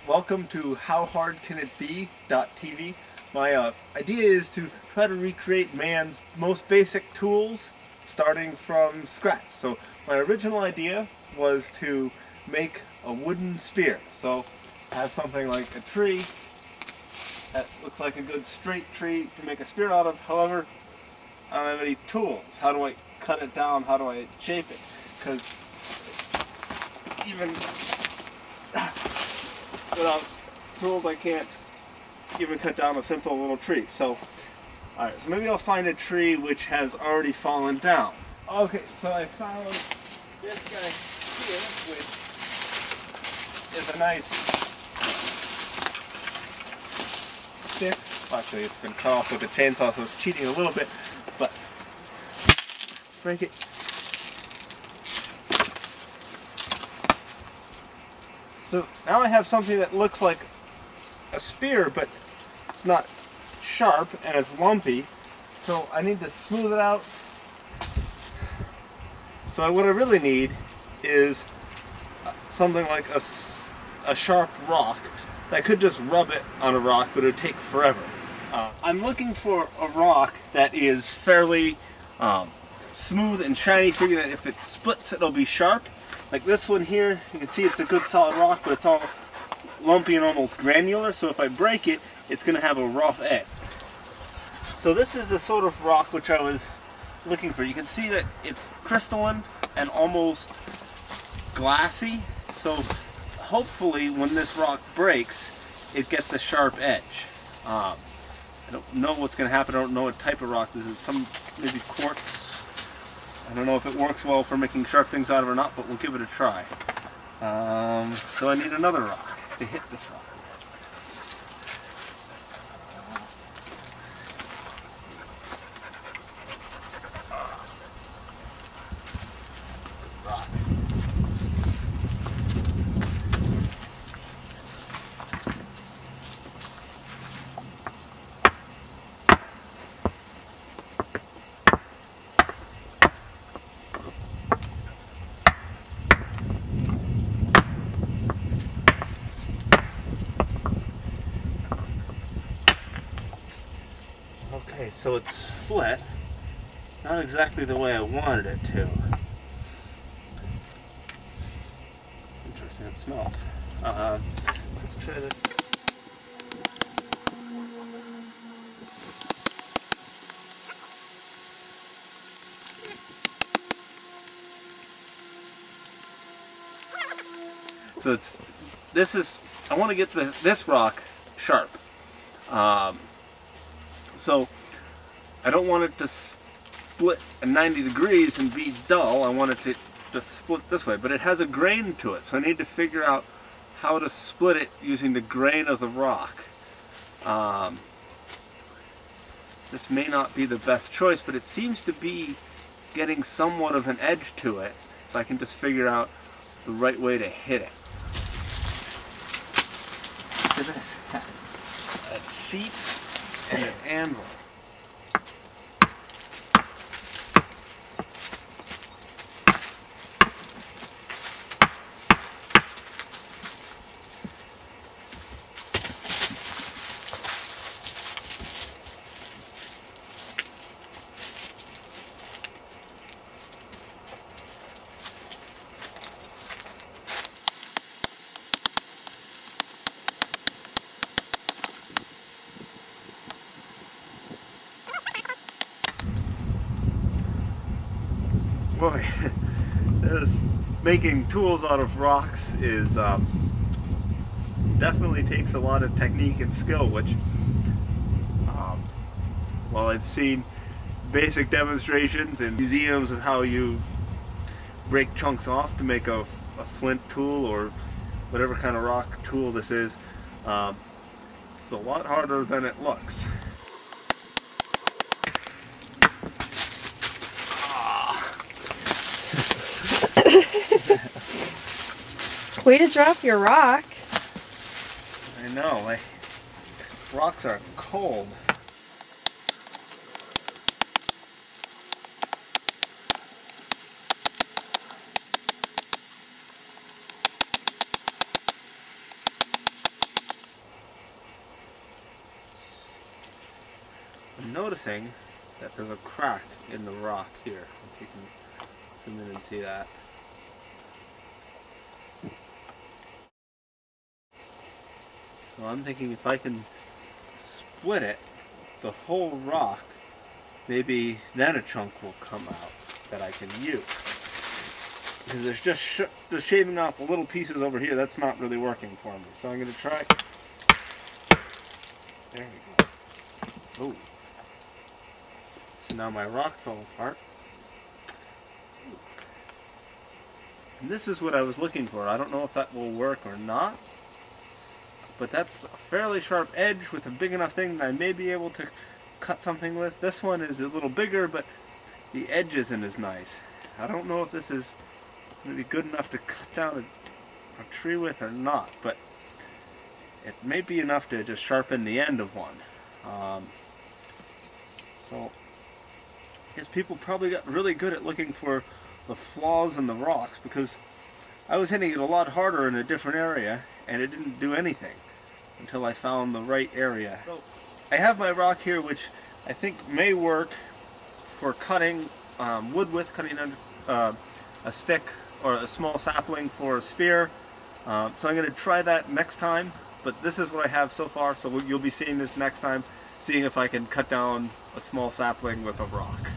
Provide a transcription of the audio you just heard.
Welcome to HowHardCanItBe.tv. My idea is to try to recreate man's most basic tools starting from scratch. So my original idea was to make a wooden spear. So I have something like a tree that looks like a good straight tree to make a spear out of. However, I don't have any tools. How do I cut it down? How do I shape it? Because even without tools, I can't even cut down a simple little tree. So, alright, so maybe I'll find a tree which has already fallen down. Okay, so I found this guy here, which is a nice stick. Actually, it's been cut off with a chainsaw, so it's cheating a little bit, but break it. So now I have something that looks like a spear, but it's not sharp and it's lumpy. So I need to smooth it out. So what I really need is something like a sharp rock. I could just rub it on a rock, but it would take forever. I'm looking for a rock that is fairly smooth and shiny, figuring that if it splits it'll be sharp. Like this one here, you can see it's a good solid rock, but it's all lumpy and almost granular, so if I break it, it's going to have a rough edge. So this is the sort of rock which I was looking for. You can see that it's crystalline and almost glassy, so hopefully when this rock breaks, it gets a sharp edge. I don't know what's going to happen. I don't know what type of rock this is. Some maybe quartz. I don't know if it works well for making sharp things out of or not, but we'll give it a try. So I need another rock to hit this rock. Okay, so it's split. Not exactly the way I wanted it to. It's interesting, it smells. Let's try to... So I want to get this rock sharp. So I don't want it to split at 90 degrees and be dull. I want it to split this way, but it has a grain to it, so I need to figure out how to split it using the grain of the rock. This may not be the best choice, but it seems to be getting somewhat of an edge to it if I can just figure out the right way to hit it. Look at this. A seat and an anvil. Boy, making tools out of rocks is definitely takes a lot of technique and skill, which while I've seen basic demonstrations in museums of how you break chunks off to make a flint tool or whatever kind of rock tool this is, it's a lot harder than it looks. Way to drop your rock. I know, rocks are cold. I'm noticing that there's a crack in the rock here. If you can zoom in and see that. So I'm thinking if I can split it, the whole rock, maybe then a chunk will come out that I can use. Because there's just shaving off the little pieces over here, that's not really working for me. So I'm going to try. There we go. Oh. So now my rock fell apart. And this is what I was looking for. I don't know if that will work or not. But that's a fairly sharp edge with a big enough thing that I may be able to cut something with. This one is a little bigger, but the edge isn't as nice. I don't know if this is going to be good enough to cut down a tree with or not, but it may be enough to just sharpen the end of one. So I guess people probably got really good at looking for the flaws in the rocks, because I was hitting it a lot harder in a different area and it didn't do anything until I found the right area. So I have my rock here, which I think may work for cutting wood with, cutting under a stick or a small sapling for a spear. So I'm going to try that next time, but this is what I have so far, so you'll be seeing this next time, seeing if I can cut down a small sapling with a rock.